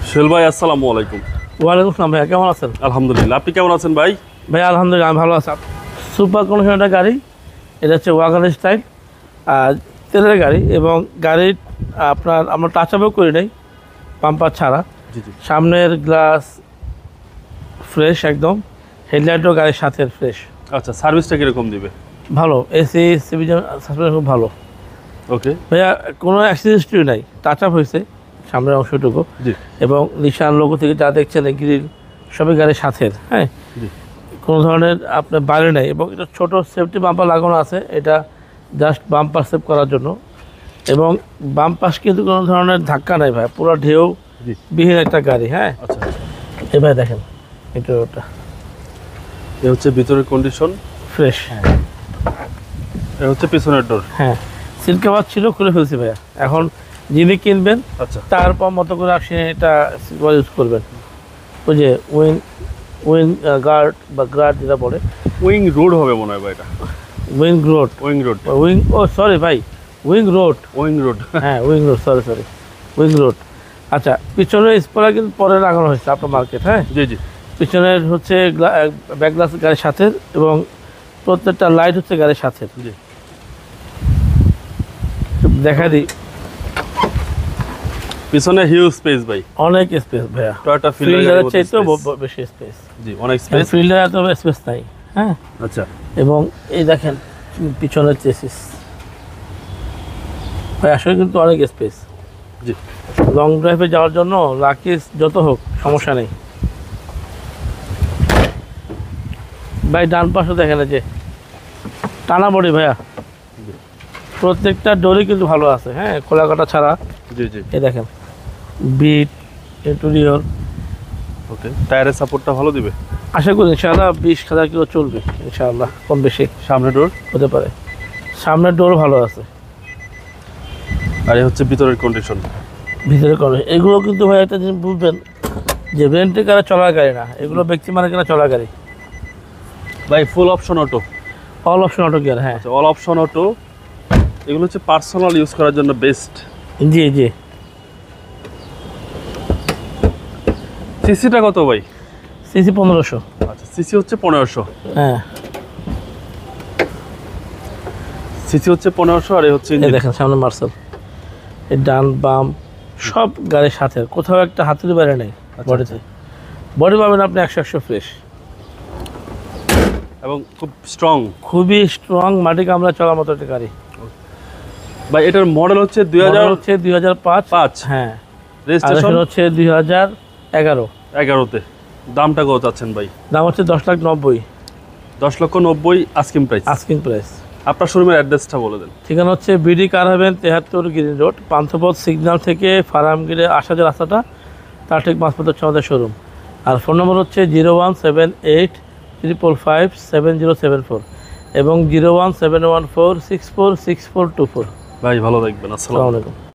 সোহেল ভাই, আসসালামু আলাইকুম। ওয়ালাইকুম আসসালাম ভাইয়া, কেমন আছেন? আলহামদুলিল্লাহ, আপনি কেমন আছেন ভাই? ভাইয়া আলহামদুলিল্লাহ আমি ভালো আছি। সুপার কন্ডিশন একটা গাড়ি, এটা হচ্ছে ওয়াগন স্টাইল আর তেলের গাড়ি, এবং গাড়ির আপনার আমরা টাচ আপও করি নাই, পাম্পার ছাড়া। জি জি। সামনের গ্লাস ফ্রেশ একদম, হেডলাইটও গাড়ির সাথে ফ্রেশ। আচ্ছা, সার্ভিসটা কীরকম দিবে? ভালো, এসি সিভিজন সাসপেনশন খুব ভালো ওকে। ভাইয়া, কোনো অ্যাক্সিডেন্টই নাই, টাচ আপ হয়েছে সামনের অংশটুকু, জি। এবং নিশান লোগো থেকে যা দেখছেন গ্রিল সবই গাড়ির সাথে। হ্যাঁ, জি। কোনো ধরনের আপনার বাইরে নেই, এবং এটা ছোট সেফটি বাম্পার লাগানো আছে, এটা জাস্ট বাম্পার সেভ করার জন্য। এবং বাম পাশ কিন্তু কোনো ধরনের ধাক্কা নাই ভাই, পুরো ঢেউ জি। বিহীন একটা গাড়ি। হ্যাঁ, আচ্ছা, এবার দেখেন এটা ওটা এ হচ্ছে ভিতরের কন্ডিশন, ফ্রেশ। এ হচ্ছে পিছনের ডোর। হ্যাঁ, সিল কাভার ছিল, খুলে ফেলছি ভাইয়া। এখন যিনি কিনবেন আচ্ছা, তারপর মতো করে আপনি এটা ইউজ করবেন। ওই যে উইং গার্ড বা গার্ড যেটা বলে, উইং রোড হবে মনে হয় ভাই, এটা wing road. Wing road. Wing, oh sorry ভাই, উইং রোড। Wing road. হ্যাঁ, wing road, sorry wing road. আচ্ছা, পিছনের স্পয়লার কিন্তু পরে লাগানো হয়েছে আপনার মার্কেট। হ্যাঁ, জি জি। পিছনের হচ্ছে ব্যাক গ্লাস গাড়ির সাথে, এবং প্রত্যেকটা লাইট হচ্ছে গাড়ির সাথে। জি। দেখা দিই, পিছনে হিউজ স্পেস ভাই, অনেক স্পেস ভাইয়া, টয়োটা ফিল্ডারের চাইতেও বেশি স্পেস। জি, অনেক স্পেস। ফিল্ডারে এত স্পেস নাই। হ্যাঁ, আচ্ছা, এবং এই দেখেন পিছনের চেসিস ভাই, আসলে কিন্তু অনেক স্পেস। জি। লং ড্রাইভে যাওয়ার জন্য লাকিস যত হোক সমস্যা নেই ভাই। ডান পাশে দেখেন যে টানা বডি ভাইয়া, প্রত্যেকটা ডোরই কিন্তু ভালো আছে। হ্যাঁ, খোলা কাটা ছাড়া। জি জি। এই দেখেন বিট ইন্টেরিয়র। ওকে, টায়ারের সাপোর্টটা ভালো দিবে? আশা করি ইনশাআল্লাহ 20,000 কিলো চলবে ইনশাআল্লাহ, কম বেশি সামনে ডোর হতে পারে। সামনের ডোর ভালো আছে। আর এই হচ্ছে ভিতরের কন্ডিশন। ভিতরে করে এগুলো কিন্তু ভাই একটা জিনিস বুঝবেন, যে রেন্টে কারা চলার গাড়ি না, এগুলো ব্যক্তি মানে কেনা চলার গাড়ি ভাই, full option auto, all option auto gear. হ্যাঁ, অল অপশন অটো, এগুলো হচ্ছে পার্সোনাল ইউজ করার জন্য বেস্ট। জি জি। সিসিটা কত ভাই? সিসি 1500। আচ্ছা, সিসি হচ্ছে 1500। হ্যাঁ, সিসি হচ্ছে 1500, আর এই হচ্ছে এই ইঞ্জিন। দেখেন সামনে মার্সেল, এই ডান বাম সব গাড়ির সাথে, কোথাও একটা হাতের বাইরে নেই বডিতে। বডি পাবেন আপনি 100 ফ্রেশ, এবং খুব স্ট্রং। খুবই স্ট্রং, মাটি কামড়া চলার মতো একটা গাড়ি ভাই, এটার মডেল হচ্ছে মডেল হচ্ছে 2005। হ্যাঁ, রেজিস্ট্রেশন হচ্ছে 2011। 11তে। দামটা কত চাচ্ছেন ভাই? দাম হচ্ছে 10,90,000 10,90,000 আস্কিং প্রাইস। Asking price. আপনার শোরুমের অ্যাড্রেসটা বলে দেন। ঠিকানা হচ্ছে BD Car Haven 73 Green Road, Panthapath signal থেকে ফার্মগেটে আসা যে রাস্তাটা, তার ঠিক মাঝপথ হচ্ছে আমাদের শোরুম। আর ফোন নম্বর হচ্ছে 01785557074 এবং 01714646424। ভাই, ভালো থাকবেন। আসসালামু আসসালামু আলাইকুম। আলাইকুম।